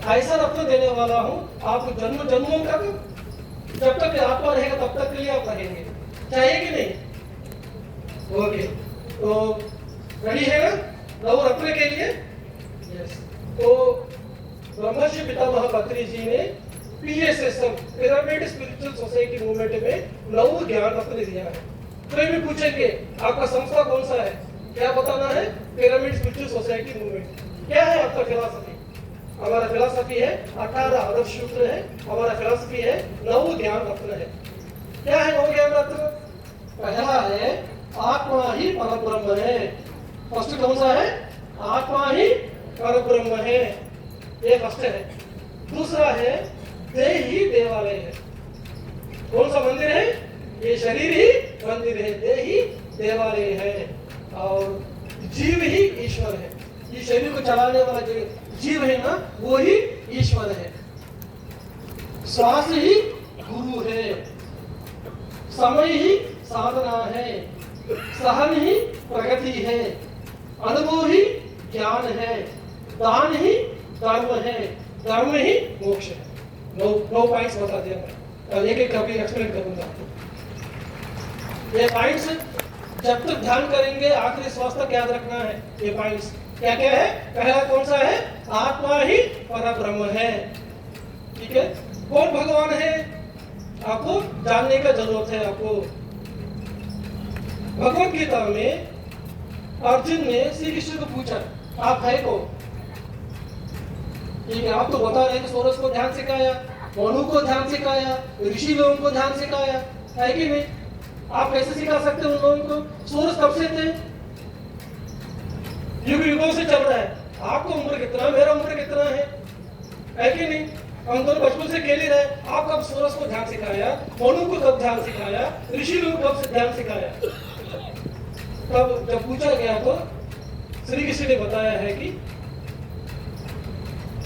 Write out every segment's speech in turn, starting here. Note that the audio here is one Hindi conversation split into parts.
ऐसा रत्न देने वाला हूँ आपको जन्म जन्मों तक, जब तक आत्मा रहेगा तब तक के लिए आप रहेंगे। चाहिए कि नहीं? ओके, तो रेडी है ना नव रत्न के लिए? यस। तो ब्रह्मर्षि पितामह पत्री जी ने PSSM pyramid spiritual society movement में नव ज्ञान रत्न दिया है। कोई भी पूछेंगे आपका संस्था कौन सा है, क्या बताना है? Pyramid spiritual society movement. क्या है आपका फिलॉसफी? हमारा फिलॉसफी है 18 आदर्श सूत्र है, हमारा फिलॉसफी है नव ज्ञान रत्न है। क्या है नव ज्ञान रत्न? पहला है आत्मा ही परब्रह्म है। फर्स्ट कौन सा है? आत्मा ही परब्रह्म है, ये फर्स्ट है। दूसरा है देह ही देवालय है। कौन सा मंदिर है? ये शरीर ही मंदिर है, देह ही देवालय है, और जीव ही ईश्वर है। ये शरीर को चलाने वाला जो जीव है ना, वो ही ईश्वर है। श्वास ही गुरु है, समय ही साधना है, सहन ही प्रगति है, अनुभव ही ज्ञान है, दान ही धर्म है, धर्म ही मोक्ष है। नो पॉइंट्स बता दिया मैं, एक एक कभी एक्सप्लेन करूंगा। ये पॉइंट्स जब तक ध्यान करेंगे आखिरी श्वास तक याद रखना है। ये पॉइंट्स क्या क्या है? पहला कौन सा है? आत्मा ही परब्रह्म है। ठीक है, कौन भगवान है आपको जानने का जरूरत है। आपको भगवत गीता में अर्जुन ने श्री कृष्ण को पूछा आप है कौन? ठीक है, आप तो बता रहे हैं सोरस को ध्यान सिखाया, मनु को ध्यान सिखाया, ऋषि लोगों को ध्यान सिखाया, है कि नहीं? आप कैसे सिखा सकते हैं उन लोगों को? सोरस कब से थे? युग युगों से चल रहा है। आपको उम्र कितना, मेरा उम्र कितना है कि नहीं? हम दोनों बचपन से खेल ही रहे। आप कब सोरस को ध्यान सिखाया, मनु को कब ध्यान सिखाया, ऋषि लोगों को कब ध्यान सिखाया? तब जब पूछा गया तो श्री कृष्ण ने बताया है कि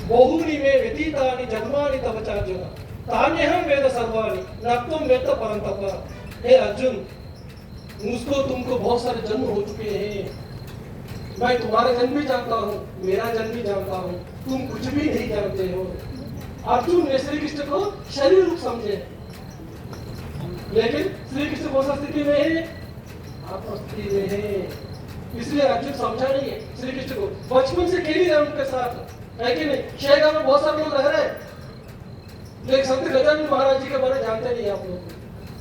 बहुनी में व्यतीतानि जन्मानि तव चार्जुन तान्यहं वेद सर्वाणि न त्वं वेद परन्तप। हे अर्जुन, मुझको तुमको बहुत सारे जन्म हो चुके हैं, मैं तुम्हारा जन्म भी जानता हूँ, मेरा जन्म भी जानता हूँ, तुम कुछ भी नहीं जानते हो। अर्जुन ने श्री कृष्ण को शरीर रूप समझे, लेकिन श्री कृष्ण कौन सा स्थिति में है? आत्मस्थिति में है। इसलिए अर्जुन समझा नहीं है श्री कृष्ण को। बचपन से खेल ही रहे उनके साथ, है कि नहीं? शेरगांव में बहुत सारे लोग रह रहे हैं, लेकिन संत गजानन महाराज जी के बारे में जानते नहीं आप लोग।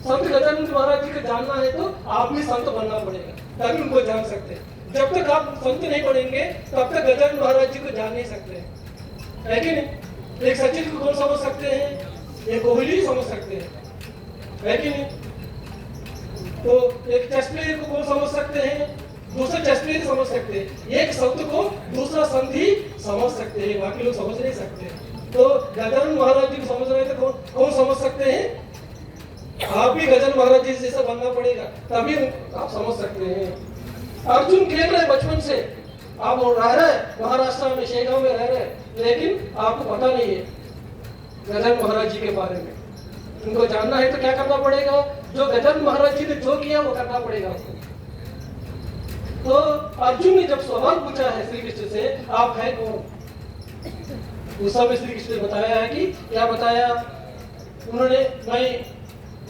संत गजानन महाराज जी को जानना है तो आप भी संत बनना पड़ेगा, तभी उनको जान सकते हैं। जब तक आप संत नहीं बनेंगे तब तक गजानन महाराज जी को जान नहीं सकते, है कि नहीं? एक सचिन को कौन समझ सकते हैं? एक कोहली समझ सकते हैं, है कि नहीं? तो एक चेस प्लेयर को कौन समझ सकते हैं? दूसरा चेस प्लेयर समझ सकते हैं। एक संत को दूसरा संत ही समझ सकते हैं, बाकी लोग समझ नहीं सकते। तो गजानन महाराज जी को समझ रहे थे, कौन समझ सकते हैं? आप भी गजानन महाराज जी जैसा बनना पड़ेगा, तभी आप समझ सकते हैं। अर्जुन खेल रहे बचपन से, आप रह रहे महाराष्ट्र में, शेगांव में रह रहे, लेकिन आपको पता नहीं है गजानन महाराज जी के बारे में। उनको जानना है तो क्या करना पड़ेगा? जो गजानन महाराज जी ने जो किया वो करना पड़ेगा आपको। तो अर्जुन ने जब सवाल पूछा है श्री कृष्ण से आप है कौन, उस समय श्री कृष्ण ने बताया है कि क्या बताया उन्होंने? मैं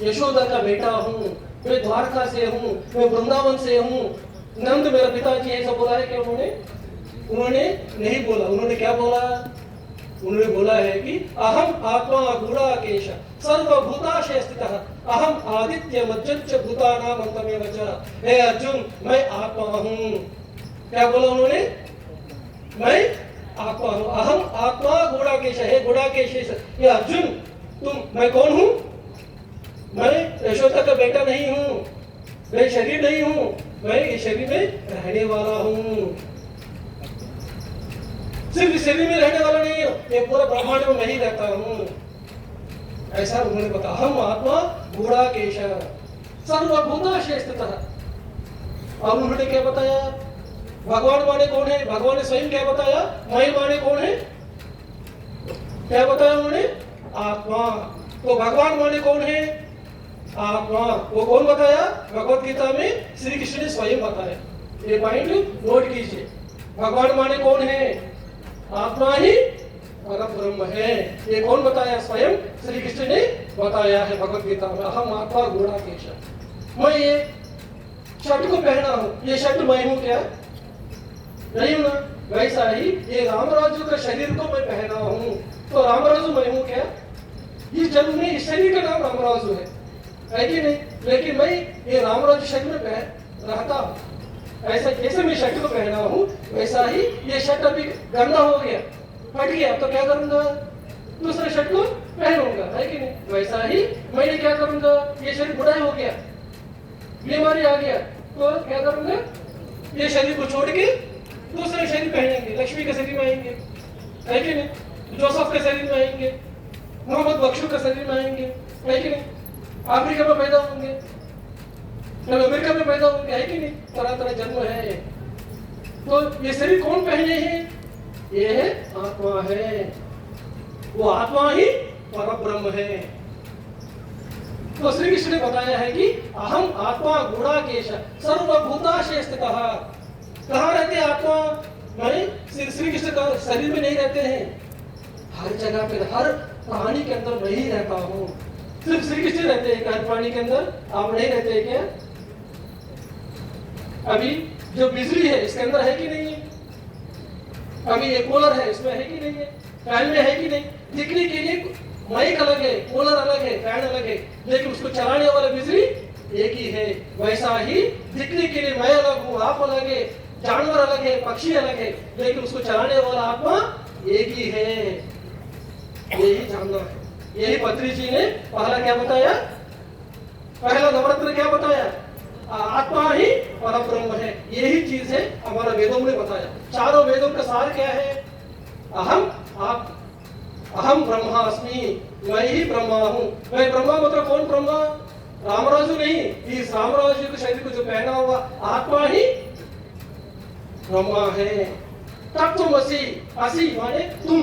यशोदा का बेटा हूँ, मैं द्वारका से हूँ, मैं वृंदावन से हूँ, नंद मेरा पिताजी है, सब बोला है क्या उन्होंने नहीं बोला। उन्होंने क्या बोला? उन्होंने बोला है कि अहम आत्मा गुणाकेश सर्वभूताशय स्थितः अहम आदित्य मज्जंच भूतानां अंतमेव च। हे अर्जुन, मैं आत्मा हूँ। क्या बोला उन्होंने? मैं आत्मा हूँ, अहम आत्मा गुणाकेश। हे गुणाकेश, ये अर्जुन मैं कौन हूँ? मैं यशोदा का बेटा नहीं हूँ, मैं शरीर नहीं हूँ, मैं इस शरीर में रहने वाला हूँ। सिर्फ शरीर में रहने वाला नहीं हूँ, ये पूरा ब्रह्मांड में मैं ही रहता हूँ, ऐसा उन्होंने बताया। हम आत्मा गुणाकेश सर्वभूताशय स्थितः। अब उन्होंने क्या बताया? भगवान माने कौन है? भगवान ने स्वयं क्या बताया? मैं माने कौन है? क्या बताया उन्होंने? आत्मा। तो भगवान माने कौन है? आत्मा। वो कौन बताया? भगवत गीता में श्री कृष्ण ने स्वयं बताया। ये पॉइंट नोट कीजिए। भगवान माने कौन है? आत्मा ही परब्रह्म है। ये कौन बताया? स्वयं श्री कृष्ण ने बताया है भगवत गीता में, अहम आत्मा गुणाकेश। मैं ये शर्ट को पहना हूं, ये शर्ट मैं हूं क्या? नहीं हूं ना। वैसा ही ये रामराजू का शरीर को मैं पहना हूं, तो रामराजू मैं हूं क्या? इस जन्म में इस शरीर का नाम रामराजू है कि नहीं? लेकिन मैं ये रामराजू शरीर में रहता हूं। ऐसा जैसे मैं शर्ट को पहना हूं, वैसा ही ये शर्ट अभी गंदा हो गया, फट गया, तो क्या करूंगा? दूसरे शर्ट को पहनूंगा, है कि नहीं? वैसा ही मैं क्या करूंगा? ये शरीर बुरा हो गया, बीमारी आ गया, तो क्या करूंगा? ये शरीर को छोड़ के दूसरे शरीर पहनेंगे, लक्ष्मी के शरीर में आएंगे, है कि नहीं? जोसेफ के शरीर में आएंगे, मोहम्मद बख्शू के शरीर में आएंगे, है कि नहीं? अफ्रीका में पैदा होंगे, अमेरिका में पैदा होंगे, है कि नहीं? तरह तरह जन्म है। तो ये शरीर कौन पहने हैं? ये है आत्मा है, वो आत्मा ही परब्रह्म है। तो श्री कृष्ण ने बताया है कि अहम आत्मा गुणाकेश सर्वभूताशय स्थितः। कहाँ रहते आत्मा? मैं श्री कृष्ण का शरीर में नहीं रहते हैं, हर जगह पे, हर प्राणी के अंदर मैं ही रहता हूँ। सिर्फ श्री कृष्ण रहते हैं हर प्राणी के अंदर, आप नहीं रहते हैं क्या? अभी जो बिजली है इसके अंदर है कि नहीं है? अभी ये कूलर है, इसमें है कि नहीं है? फैन में है कि नहीं? दिखने के लिए माइक अलग है, कूलर अलग है, फैन अलग है, लेकिन उसको चलाने वाला बिजली एक ही है। वैसा ही दिखने के लिए मैं अलग हूँ, आप अलग है, जानवर अलग है, पक्षी अलग है, लेकिन उसको चलाने वाला आत्मा एक ही है। यही जानना है। यही पत्री जी ने पहला क्या बताया? पहला नवरत्न क्या बताया? आत्मा ही परब्रह्म है। यही चीज है हमारा वेदों ने बताया। चारों वेदों का सार क्या है? अहम ब्रह्मास्मि, मैं ही ब्रह्मा हूं। मैं ब्रह्मा मतलब कौन ब्रह्मा? रामराजू नहीं, इस रामराजू के शरीर को जो पहना हुआ आत्मा ही ब्रह्मा है। तत्वमसि, असी माने तुम।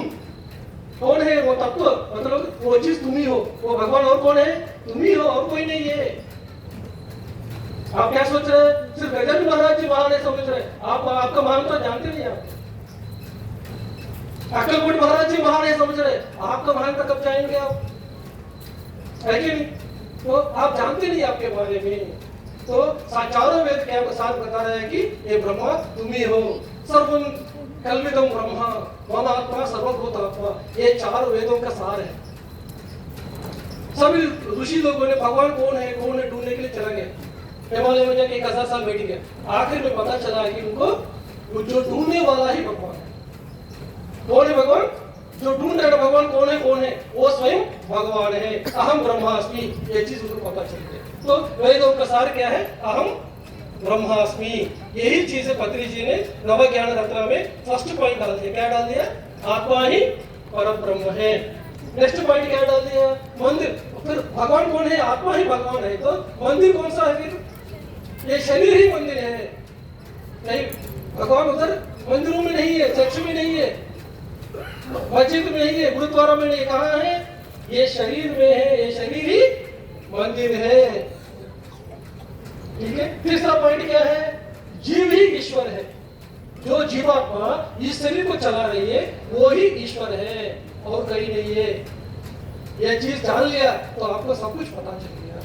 कौन है वो तत्व? मतलब वो चीज तुम ही हो, वो भगवान और कौन है? तुम ही हो, और कोई नहीं है। आप क्या सोच रहे हैं? सिर्फ गजानन महाराज जी महान है समझ रहे? आप आपका महान तो जानते नहीं। आप अक्कलकोट महाराज जी महान है समझ रहे? आपका महान का कब जाएंगे आप? है कि नहीं? तो आप जानते नहीं आपके बारे में। तो चारों वेद क्या साथ बता रहे हैं कि ये ब्रह्मा तुम ही हो। सर्वम कल्विदम ब्रह्मा मम आत्मा सर्वभूत आत्मा, ये चार वेदों का सार है। सभी ऋषि लोगों ने भगवान कौन है ढूंढने के लिए चला गया, हिमालय में जाके 1000 साल बैठ गया। आखिर में पता चला कि उनको जो ढूंढने वाला ही भगवान है। कौन है भगवान? जो ढूंढ रहा है भगवान कौन है? वो स्वयं भगवान है। अहम ब्रह्मास्मि, ये चीज उनको पता चल गई। तो वेदों का सार क्या है? अहम ब्रह्मास्मि। यही चीज पत्री जी ने नव ज्ञान रत्न में फर्स्ट पॉइंट डाल दिया। क्या डाल दिया? आत्मा ही परब्रह्म है। नेक्स्ट पॉइंट क्या डाल दिया? मंदिर। फिर भगवान कौन है? आत्मा ही भगवान है, तो मंदिर कौन सा है फिर? ये शरीर ही मंदिर है। नहीं, भगवान उधर मंदिरों में नहीं है, चर्च में नहीं है, मस्जिद में नहीं है, गुरुद्वारा में नहीं। कहाँ है? ये शरीर में है, ये शरीर ही मंदिर है। ठीक है। तीसरा पॉइंट क्या है? जीव ही ईश्वर है। जो जीवात्मा इस शरीर को चला रही है वो ही ईश्वर है और कहीं नहीं है। यह चीज जान लिया तो आपको सब कुछ पता चल गया।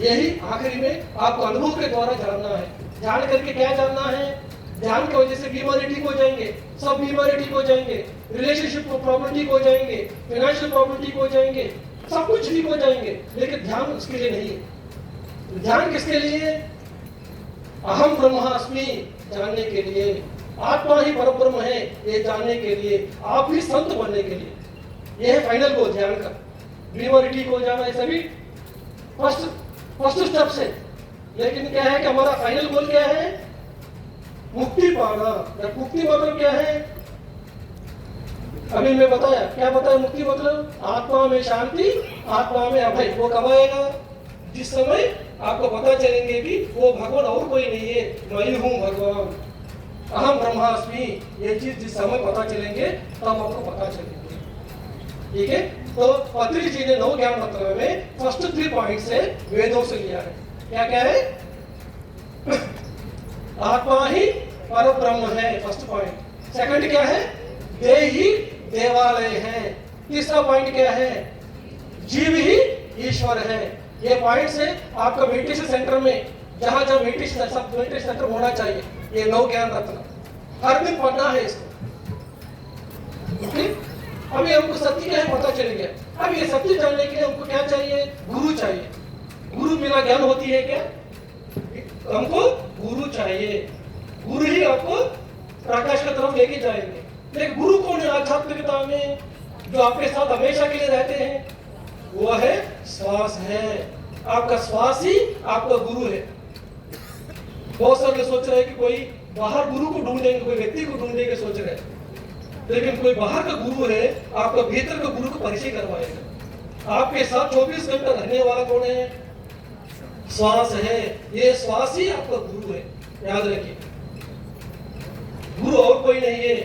यही आखिरी में आपको अनुभव के द्वारा जानना है। जान करके क्या जानना है? ध्यान की वजह से बीमारी ठीक हो जाएंगे, सब बीमारी ठीक हो जाएंगे, रिलेशनशिप प्रॉब्लम ठीक हो जाएंगे, फाइनेंशियल प्रॉब्लम ठीक हो जाएंगे, सब कुछ ठीक हो जाएंगे। लेकिन ध्यान उसके लिए नहीं है। ध्यान किसके लिए? अहम ब्रह्मास्मि जानने के लिए। आत्मा ही परब्रह्म है ये जानने के लिए, आप भी संत बनने के लिए। यह है फाइनल गोल ध्यान का। बीमारी ठीक हो जाना है सभी फर्स्ट स्टेप से। लेकिन क्या है कि हमारा फाइनल गोल क्या है? मुक्ति पाना। मुक्ति मतलब क्या है? अभी मैं बताया, क्या बताया मुक्ति मतलब? आत्मा में शांति, आत्मा में अभय। वो कब आएगा? जिस समय आपको पता चलेंगे कि वो भगवान और कोई नहीं है, मैं हूं भगवान। अहम ब्रह्मास्मि, ये चीज जिस समय पता चलेंगे तब आपको पता चलेंगे। ठीक है। तो पत्री जी ने नव ज्ञान रत्न में फर्स्ट 3 पॉइंट से वेदों से लिया है। क्या क्या है? आत्मा ही परब्रह्म है, फर्स्ट पॉइंट। सेकंड क्या है? वे ही देवालय है। तीसरा पॉइंट क्या है? जीव ही ईश्वर है। ये पॉइंट से आपका मेडिटेशन सेंटर में जहां जहां मेडिटेशन सेंटर होना चाहिए, ये 9 ज्ञान रत्न हर दिन पढ़ना है इसको। ओके, अभी हमको सत्य क्या है पता चल गया। अब ये सत्य जानने के लिए हमको क्या चाहिए? गुरु चाहिए। गुरु बिना ज्ञान होती है क्या? हमको गुरु चाहिए। गुरु ही आपको प्रकाश की तरफ लेके जाएंगे। लेकिन गुरु कौन है आध्यात्मिकता में? जो आपके साथ हमेशा के लिए रहते हैं, वो है श्वास है। आपका श्वास ही आपका गुरु है। बहुत सारे सोच रहे हैं कि कोई बाहर गुरु को ढूंढेंगे, कोई व्यक्ति को ढूंढेंगे सोच रहे हैं, लेकिन कोई बाहर का गुरु है, आपका भीतर का गुरु को परिचय करवाएगा। आपके साथ 24 घंटे रहने वाला कौन है? श्वास है। ये श्वास ही आपका गुरु है, याद रखिए। गुरु और कोई नहीं है।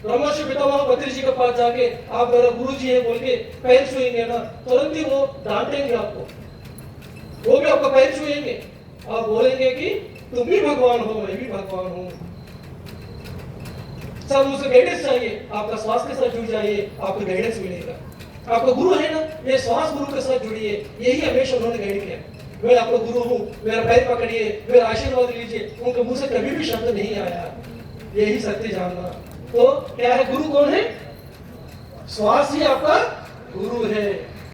ब्रह्मर्षि पितामह बद्री जी के पास जाके आप मेरा गुरु जी है बोल के पैर छुएंगे ना, तुरंत ही वो डांटेंगे आपको, वो भी आपका पैर छुएंगे। आप बोलेंगे कि तुम भी भगवान हो, मैं भी भगवान हूं। सब मुझसे गाइडेंस चाहिए, आपका श्वास के साथ जुड़ जाइए, आपको गाइडेंस मिलेगा। आपका गुरु है ना, ये श्वास गुरु के साथ जुड़िए। यही हमेशा उन्होंने गाइड किया, मैं आपका गुरु हूँ, मेरा पैर पकड़िए, मेरा आशीर्वाद लीजिए। उनके मुंह से कभी भी शब्द नहीं आया। यही सत्य जानना। तो क्या है? गुरु कौन है? श्वास ही आपका गुरु है।